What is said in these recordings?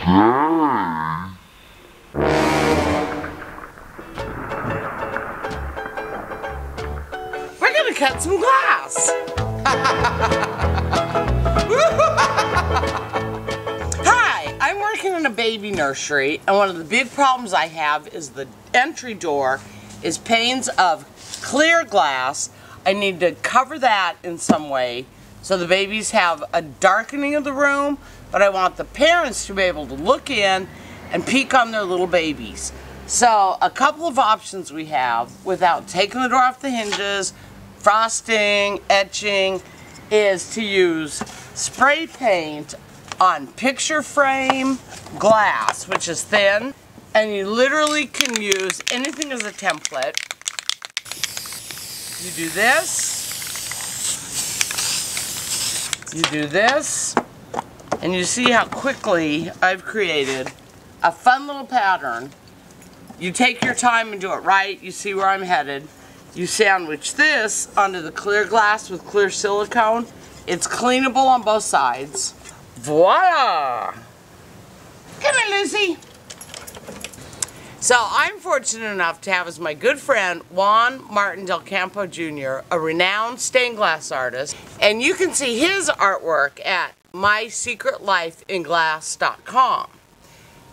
We're gonna cut some glass. Hi, I'm working in a baby nursery, and one of the big problems I have is the entry door is panes of clear glass. I need to cover that in some way so the babies have a darkening of the room, but I want the parents to be able to look in and peek on their little babies. So a couple of options we have without taking the door off the hinges, frosting, etching, is to use spray paint on picture frame glass, which is thin, and you literally can use anything as a template. You do this, you do this, and you see how quickly I've created a fun little pattern. You take your time and do it right. You see where I'm headed. You sandwich this onto the clear glass with clear silicone. It's cleanable on both sides. Voila! Come here, Lucy. So I'm fortunate enough to have as my good friend Juan Martin Del Campo Jr., a renowned stained glass artist, and you can see his artwork at mysecretlifeinglass.com.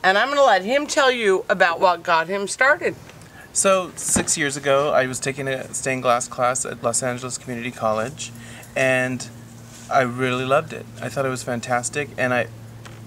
And I'm going to let him tell you about what got him started. So 6 years ago, I was taking a stained glass class at Los Angeles Community College, and I really loved it. I thought it was fantastic, and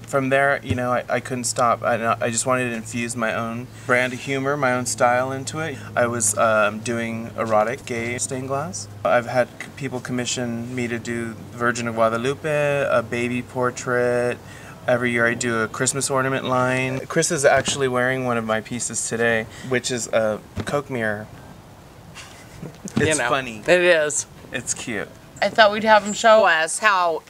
from there, you know, I couldn't stop. I just wanted to infuse my own brand of humor, my own style into it. I was doing erotic, gay stained glass. I've had people commission me to do Virgin of Guadalupe, a baby portrait. Every year I do a Christmas ornament line. Kris is actually wearing one of my pieces today, which is a Coke mirror. It's funny. It is. It's cute. I thought we'd have him show us how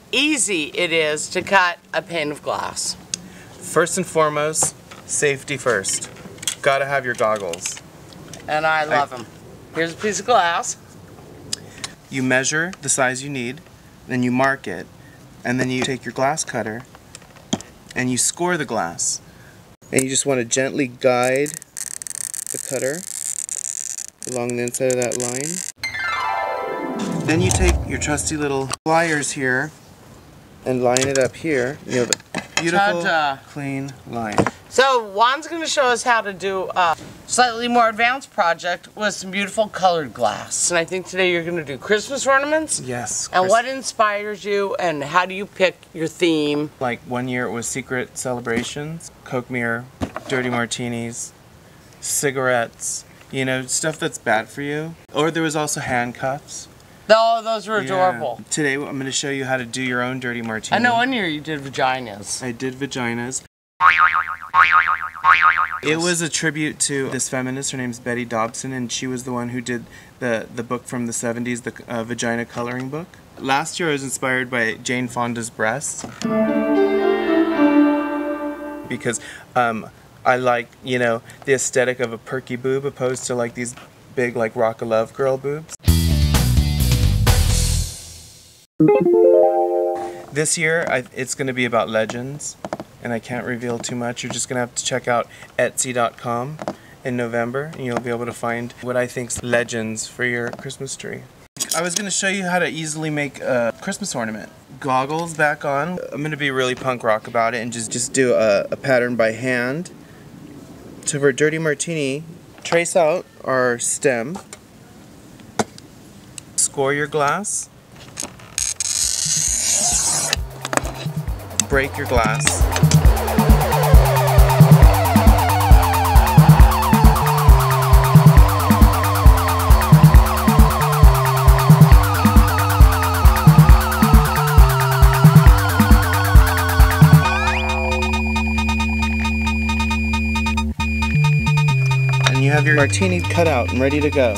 easy it is to cut a pane of glass. First and foremost, safety first. Gotta have your goggles. And I love them. Here's a piece of glass. You measure the size you need, then you mark it, and then you take your glass cutter and you score the glass. And you just want to gently guide the cutter along the inside of that line. Then you take your trusty little pliers here and line it up here. You have a beautiful, clean line. So Juan's going to show us how to do a slightly more advanced project with some beautiful colored glass. And I think today you're going to do Christmas ornaments? Yes. And what inspires you, and how do you pick your theme? Like one year it was secret celebrations, Coke mirror, dirty martinis, cigarettes, you know, stuff that's bad for you. Or there was also handcuffs. Oh, those were adorable. Today I'm going to show you how to do your own dirty martini. I know one year you did vaginas. I did vaginas. It was a tribute to this feminist. Her name's Betty Dobson, and she was the one who did the book from the 70s, the vagina coloring book. Last year I was inspired by Jane Fonda's breasts because I like, you know, the aesthetic of a perky boob opposed to like these big like Rock of Love girl boobs. This year it's going to be about legends, and I can't reveal too much. You're just going to have to check out Etsy.com in November, and you'll be able to find what I think's legends for your Christmas tree. I was going to show you how to easily make a Christmas ornament. Goggles back on. I'm going to be really punk rock about it and just do a pattern by hand. So for Dirty Martini, trace out our stem. Score your glass. Break your glass. And you have your martini cut out and ready to go.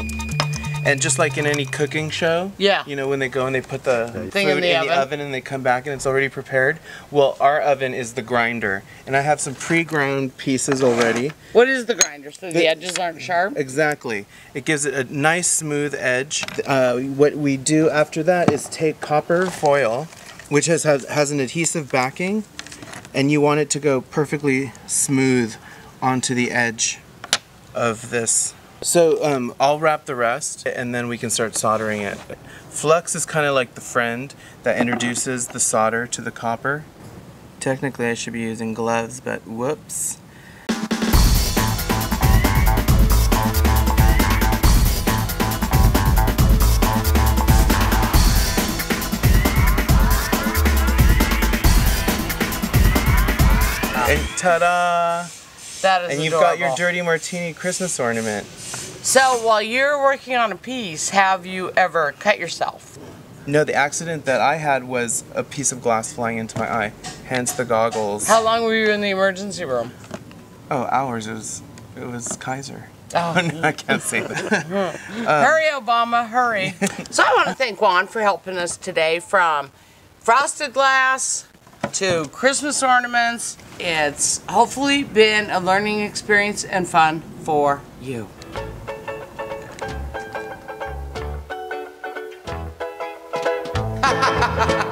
And just like in any cooking show, you know, when they go and they put the thing food in the oven and they come back and it's already prepared. Well, our oven is the grinder, and I have some pre-ground pieces already. What is the grinder? So the edges aren't sharp? Exactly. It gives it a nice smooth edge. What we do after that is take copper foil, which has an adhesive backing, and you want it to go perfectly smooth onto the edge of this. So I'll wrap the rest and then we can start soldering it. Flux is kind of like the friend that introduces the solder to the copper. Technically I should be using gloves, but whoops. And ta-da! That is And you've adorable. got your dirty martini Christmas ornament. So while you're working on a piece, have you ever cut yourself? No, the accident that I had was a piece of glass flying into my eye, hence the goggles. How long were you in the emergency room? Oh, hours. It was Kaiser. Oh, No, I can't say that. hurry, Obama, hurry. So I want to thank Juan for helping us today, from frosted glass to Christmas ornaments. It's hopefully been a learning experience and fun for you. Ha ha ha ha!